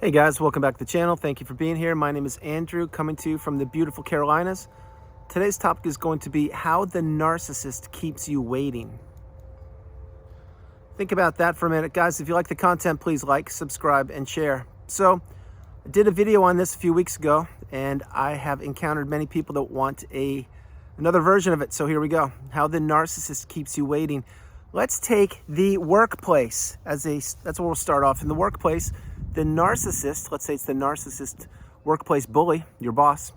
Hey guys, welcome back to the channel. Thank you for being here. My name is Andrew, coming to you from the beautiful Carolinas. Today's topic is going to be how the narcissist keeps you waiting. Think about that for a minute. Guys, if you like the content, please like, subscribe, and share. So, I did a video on this a few weeks ago, and I have encountered many people that want another version of it. So here we go. How the narcissist keeps you waiting. Let's take the workplace that's where we'll start off. In the workplace, the narcissist, let's say it's the narcissist workplace bully, your boss.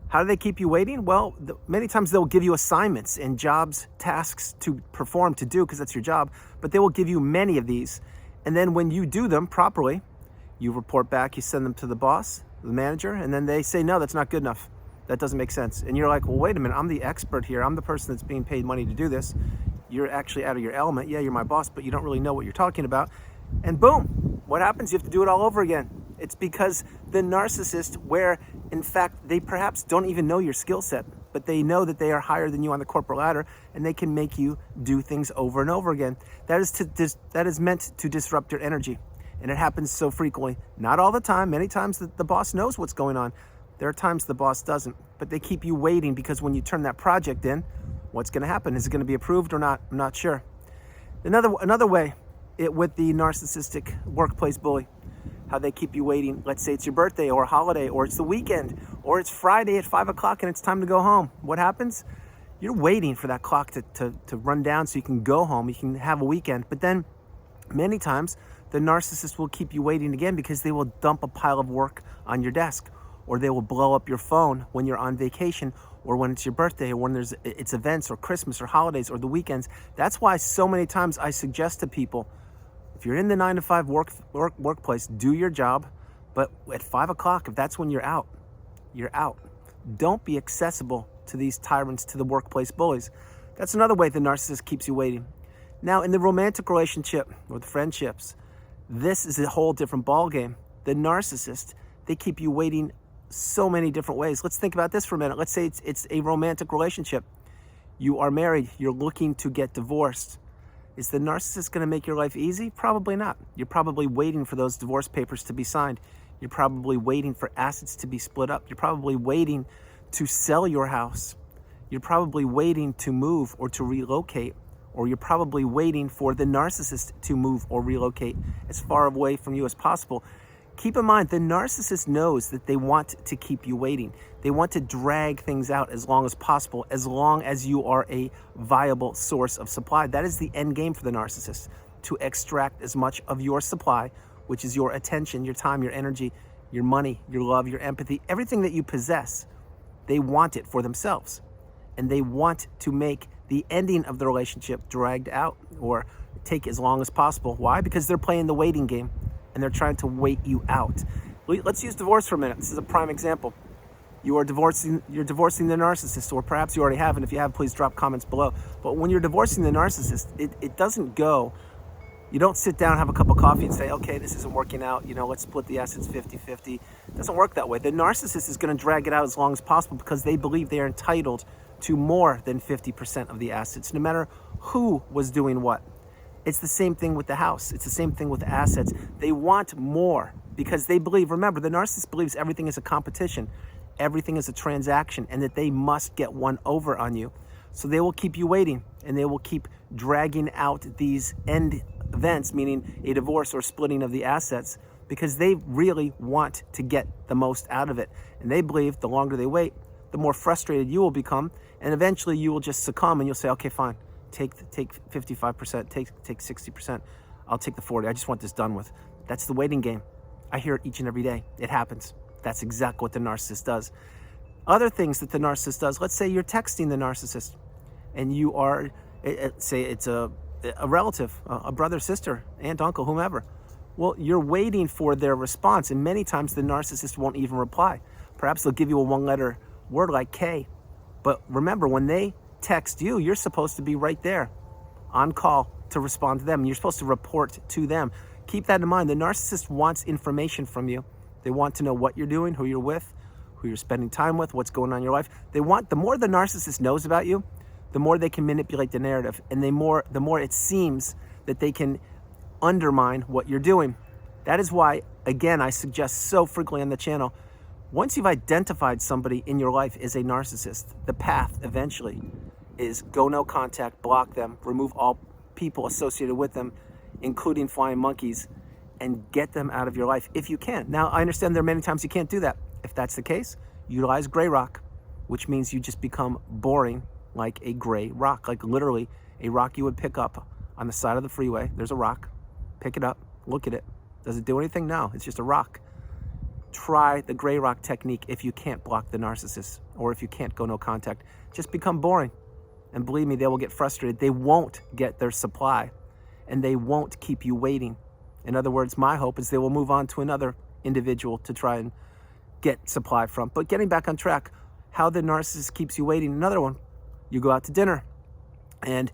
How do they keep you waiting? Well, many times they'll give you assignments and jobs, tasks to perform, to do, because that's your job. But they will give you many of these. And then when you do them properly, you report back, you send them to the boss, the manager, and then they say, no, that's not good enough. That doesn't make sense. And you're like, well, wait a minute, I'm the expert here. I'm the person that's being paid money to do this. You're actually out of your element. Yeah, you're my boss, but you don't really know what you're talking about. And boom, what happens? You have to do it all over again. It's because the narcissist, where in fact they perhaps don't even know your skill set, but they know that they are higher than you on the corporate ladder, and they can make you do things over and over again. That is meant to disrupt your energy. And it happens so frequently. Not all the time. Many times the boss knows what's going on. There are times the boss doesn't, but they keep you waiting, because when you turn that project in, what's going to happen? Is it going to be approved or not? I'm not sure. Another way with the narcissistic workplace bully, how they keep you waiting. Let's say it's your birthday or a holiday, or it's the weekend, or it's Friday at 5 o'clock and it's time to go home. What happens? You're waiting for that clock to run down so you can go home, you can have a weekend. But then many times the narcissist will keep you waiting again, because they will dump a pile of work on your desk, or they will blow up your phone when you're on vacation, or when it's your birthday, or when it's events or Christmas or holidays or the weekends. That's why so many times I suggest to people, if you're in the 9-to-5 workplace, do your job, but at 5 o'clock, if that's when you're out, you're out. Don't be accessible to these tyrants, to the workplace bullies. That's another way the narcissist keeps you waiting. Now, in the romantic relationship or the friendships, this is a whole different ballgame. The narcissist, they keep you waiting so many different ways. Let's think about this for a minute. Let's say it's a romantic relationship. You are married. You're looking to get divorced. Is the narcissist going to make your life easy? Probably not. You're probably waiting for those divorce papers to be signed. You're probably waiting for assets to be split up. You're probably waiting to sell your house. You're probably waiting to move or to relocate. Or you're probably waiting for the narcissist to move or relocate as far away from you as possible. Keep in mind, the narcissist knows that they want to keep you waiting. They want to drag things out as long as possible, as long as you are a viable source of supply. That is the end game for the narcissist, to extract as much of your supply, which is your attention, your time, your energy, your money, your love, your empathy, everything that you possess. They want it for themselves. And they want to make the ending of the relationship dragged out, or take as long as possible. Why? Because they're playing the waiting game, and they're trying to wait you out. Let's use divorce for a minute. This is a prime example. You're divorcing the narcissist, or perhaps you already have, and if you have, please drop comments below. But when you're divorcing the narcissist, it doesn't go, you don't sit down, have a cup of coffee and say, okay, this isn't working out, let's split the assets 50-50. It doesn't work that way. The narcissist is going to drag it out as long as possible, because they believe they are entitled to more than 50% of the assets, no matter who was doing what. It's the same thing with the house. It's the same thing with the assets. They want more, because they believe, remember, the narcissist believes everything is a competition, everything is a transaction, and that they must get one over on you. So they will keep you waiting, and they will keep dragging out these end events, meaning a divorce or splitting of the assets, because they really want to get the most out of it. And they believe the longer they wait, the more frustrated you will become, and eventually you will just succumb, and you'll say, okay, fine. Take 55%, take 60%. I'll take the 40. I just want this done with. That's the waiting game. I hear it each and every day. It happens. That's exactly what the narcissist does. Other things that the narcissist does, let's say you're texting the narcissist, and you are, say it's a relative, a brother, sister, aunt, uncle, whomever. Well, you're waiting for their response, and many times the narcissist won't even reply. Perhaps they'll give you a one-letter word like K. But remember, when they text you, you're supposed to be right there on call to respond to them. You're supposed to report to them. Keep that in mind. The narcissist wants information from you. They want to know what you're doing, who you're with, who you're spending time with, what's going on in your life. The more the narcissist knows about you, the more they can manipulate the narrative, and the more it seems that they can undermine what you're doing. That is why, again, I suggest so frequently on the channel, once you've identified somebody in your life as a narcissist, the path eventually is go no contact, block them, remove all people associated with them, including flying monkeys, and get them out of your life if you can. Now, I understand there are many times you can't do that. If that's the case, utilize gray rock, which means you just become boring like a gray rock, like literally a rock you would pick up on the side of the freeway. There's a rock, pick it up, look at it. Does it do anything? No, it's just a rock. Try the gray rock technique if you can't block the narcissist or if you can't go no contact. Just become boring. And believe me, they will get frustrated. They won't get their supply and they won't keep you waiting. In other words, my hope is they will move on to another individual to try and get supply from. But getting back on track, how the narcissist keeps you waiting, another one. You go out to dinner and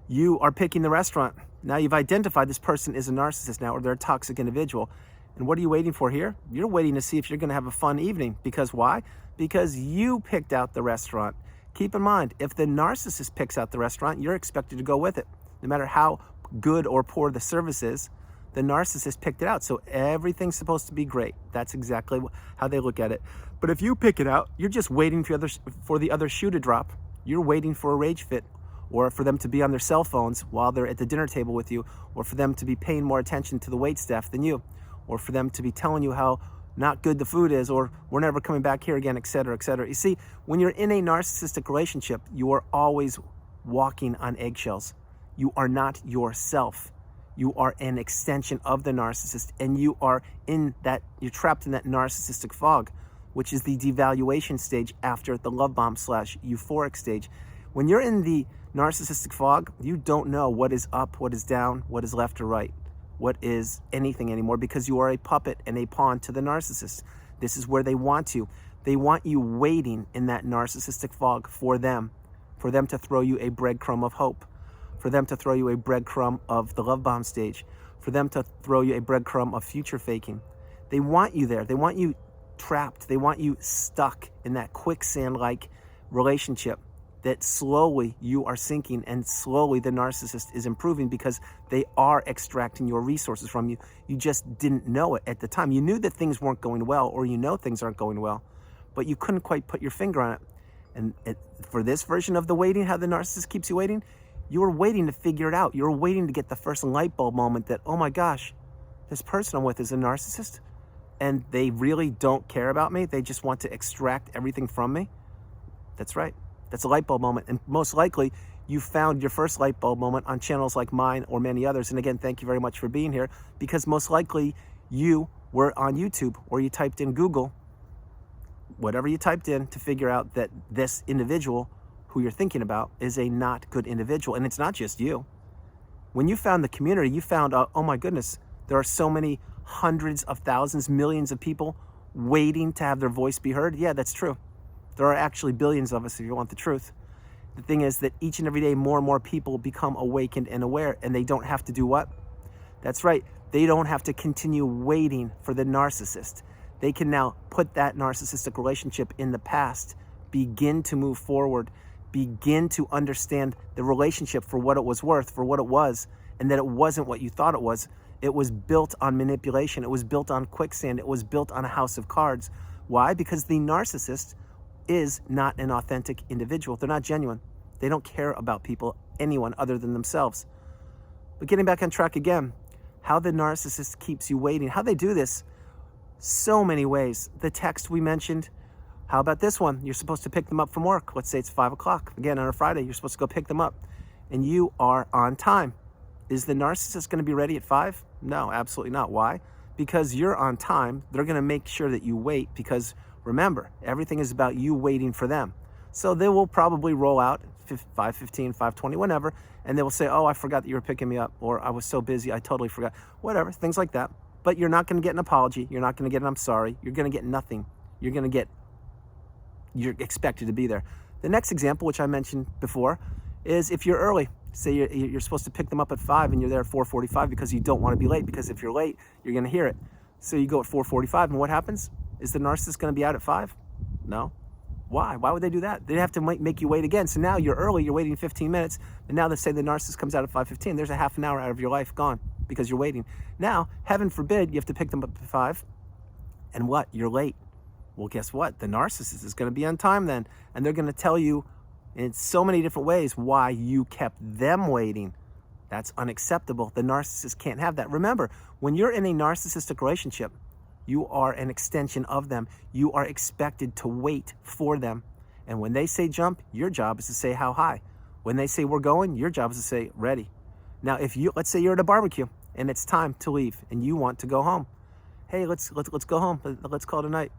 you are picking the restaurant. Now you've identified this person is a narcissist now, or they're a toxic individual. And what are you waiting for here? You're waiting to see if you're going to have a fun evening. Because why? Because you picked out the restaurant. Keep in mind, if the narcissist picks out the restaurant, you're expected to go with it. No matter how good or poor the service is, the narcissist picked it out. So everything's supposed to be great. That's exactly how they look at it. But if you pick it out, you're just waiting for the other shoe to drop. You're waiting for a rage fit, or for them to be on their cell phones while they're at the dinner table with you, or for them to be paying more attention to the wait staff than you, or for them to be telling you how not good the food is, or we're never coming back here again, etc., etc. You see, when you're in a narcissistic relationship, you are always walking on eggshells. You are not yourself. You are an extension of the narcissist, and you're trapped in that narcissistic fog, which is the devaluation stage after the love bomb / euphoric stage. When you're in the narcissistic fog, you don't know what is up, what is down, what is left or right, what is anything anymore, because you are a puppet and a pawn to the narcissist. This is where they want you. They want you waiting in that narcissistic fog for them to throw you a breadcrumb of hope, for them to throw you a breadcrumb of the love bomb stage, for them to throw you a breadcrumb of future faking. They want you there. They want you trapped. They want you stuck in that quicksand-like relationship that slowly you are sinking, and slowly the narcissist is improving because they are extracting your resources from you. You just didn't know it at the time. You knew that things weren't going well, or you know things aren't going well, but you couldn't quite put your finger on it. And for this version of the waiting, how the narcissist keeps you waiting, you were waiting to figure it out. You were waiting to get the first light bulb moment that, oh my gosh, this person I'm with is a narcissist, and they really don't care about me. They just want to extract everything from me. That's right. That's a light bulb moment. And most likely, you found your first light bulb moment on channels like mine or many others. And again, thank you very much for being here, because most likely you were on YouTube, or you typed in Google, whatever you typed in, to figure out that this individual who you're thinking about is a not good individual. And it's not just you. When you found the community, you found out, oh my goodness, there are so many hundreds of thousands, millions of people waiting to have their voice be heard. Yeah, that's true. There are actually billions of us, if you want the truth. The thing is that each and every day, more and more people become awakened and aware, and they don't have to do what? That's right. They don't have to continue waiting for the narcissist. They can now put that narcissistic relationship in the past, begin to move forward, begin to understand the relationship for what it was worth, for what it was, and that it wasn't what you thought it was. It was built on manipulation. It was built on quicksand. It was built on a house of cards. Why? Because the narcissist is not an authentic individual. They're not genuine. They don't care about people, anyone other than themselves. But getting back on track again, how the narcissist keeps you waiting, how they do this, so many ways. The text we mentioned, how about this one? You're supposed to pick them up from work. Let's say it's 5 o'clock. Again, on a Friday, you're supposed to go pick them up, and you are on time. Is the narcissist going to be ready at 5? No, absolutely not. Why? Because you're on time. They're going to make sure that you wait, because remember, everything is about you waiting for them. So they will probably roll out 5:15, 5:20, whenever, and they will say, oh, I forgot that you were picking me up, or I was so busy, I totally forgot. Whatever, things like that. But you're not going to get an apology. You're not going to get an I'm sorry. You're going to get nothing. You're expected to be there. The next example, which I mentioned before, is if you're early. Say you're supposed to pick them up at 5 and you're there at 4:45 because you don't want to be late, because if you're late, you're going to hear it. So you go at 4:45, and what happens? Is the narcissist going to be out at 5? No. Why? Why would they do that? They have to make you wait again. So now you're early, you're waiting 15 minutes, and now let's say the narcissist comes out at 5:15. There's a half an hour out of your life gone. because you're waiting. Now, heaven forbid, you have to pick them up at 5, and what? You're late. Well, guess what? The narcissist is going to be on time then, and they're going to tell you in so many different ways why you kept them waiting. That's unacceptable. The narcissist can't have that. Remember, when you're in a narcissistic relationship, you are an extension of them. You are expected to wait for them. And when they say jump, your job is to say how high. When they say we're going, your job is to say ready. Now, let's say you're at a barbecue and it's time to leave and you want to go home. Hey, let's go home. Let's call it a night.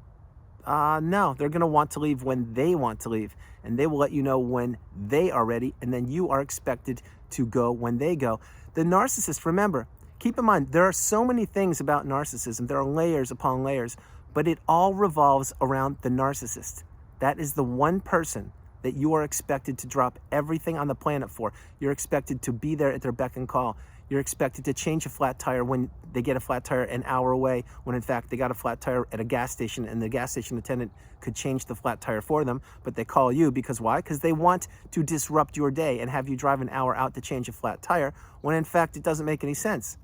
No, they're going to want to leave when they want to leave, and they will let you know when they are ready, and then you are expected to go when they go. The narcissist, remember, keep in mind, there are so many things about narcissism. There are layers upon layers, but it all revolves around the narcissist. That is the one person that you are expected to drop everything on the planet for. You're expected to be there at their beck and call. You're expected to change a flat tire when they get a flat tire an hour away, when in fact they got a flat tire at a gas station and the gas station attendant could change the flat tire for them, but they call you because why? Because they want to disrupt your day and have you drive an hour out to change a flat tire when in fact it doesn't make any sense.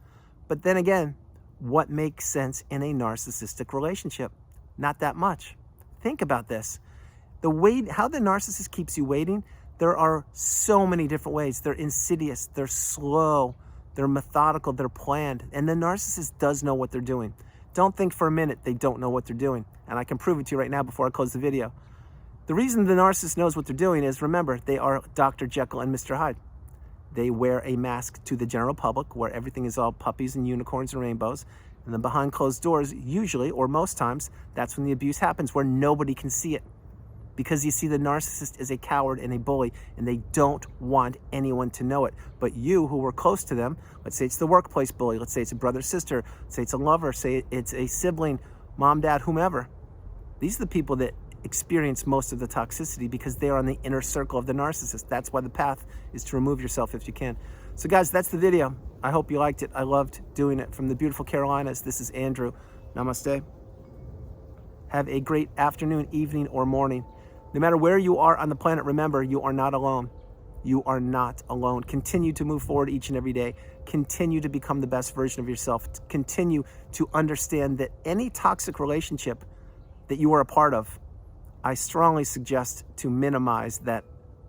But then again, what makes sense in a narcissistic relationship? Not that much. Think about this. How the narcissist keeps you waiting, there are so many different ways. They're insidious, they're slow, they're methodical, they're planned, and the narcissist does know what they're doing. Don't think for a minute they don't know what they're doing, and I can prove it to you right now before I close the video. The reason the narcissist knows what they're doing is, remember, they are Dr. Jekyll and Mr. Hyde. They wear a mask to the general public where everything is all puppies and unicorns and rainbows, and then behind closed doors, usually, or most times, that's when the abuse happens, where nobody can see it. Because you see, the narcissist is a coward and a bully, and they don't want anyone to know it. But you, who were close to them, let's say it's the workplace bully, let's say it's a brother, sister, let's say it's a lover, say it's a sibling, mom, dad, whomever. These are the people that experience most of the toxicity because they are on the inner circle of the narcissist. That's why the path is to remove yourself if you can. So guys, that's the video. I hope you liked it. I loved doing it. From the beautiful Carolinas, this is Andrew. Namaste. Have a great afternoon, evening, or morning. No matter where you are on the planet, remember, you are not alone. You are not alone. Continue to move forward each and every day. Continue to become the best version of yourself. Continue to understand that any toxic relationship that you are a part of, I strongly suggest to minimize that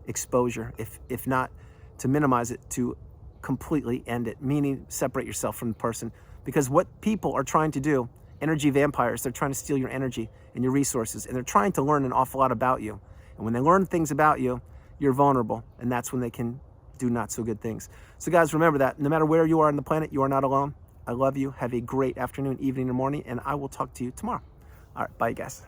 exposure. If not to minimize it, to completely end it, meaning separate yourself from the person. Because what people are trying to do, energy vampires, they're trying to steal your energy and your resources, and they're trying to learn an awful lot about you. And when they learn things about you, you're vulnerable, and that's when they can do not so good things. So guys, remember that no matter where you are on the planet, you are not alone. I love you. Have a great afternoon, evening, or morning, and I will talk to you tomorrow. All right, bye guys.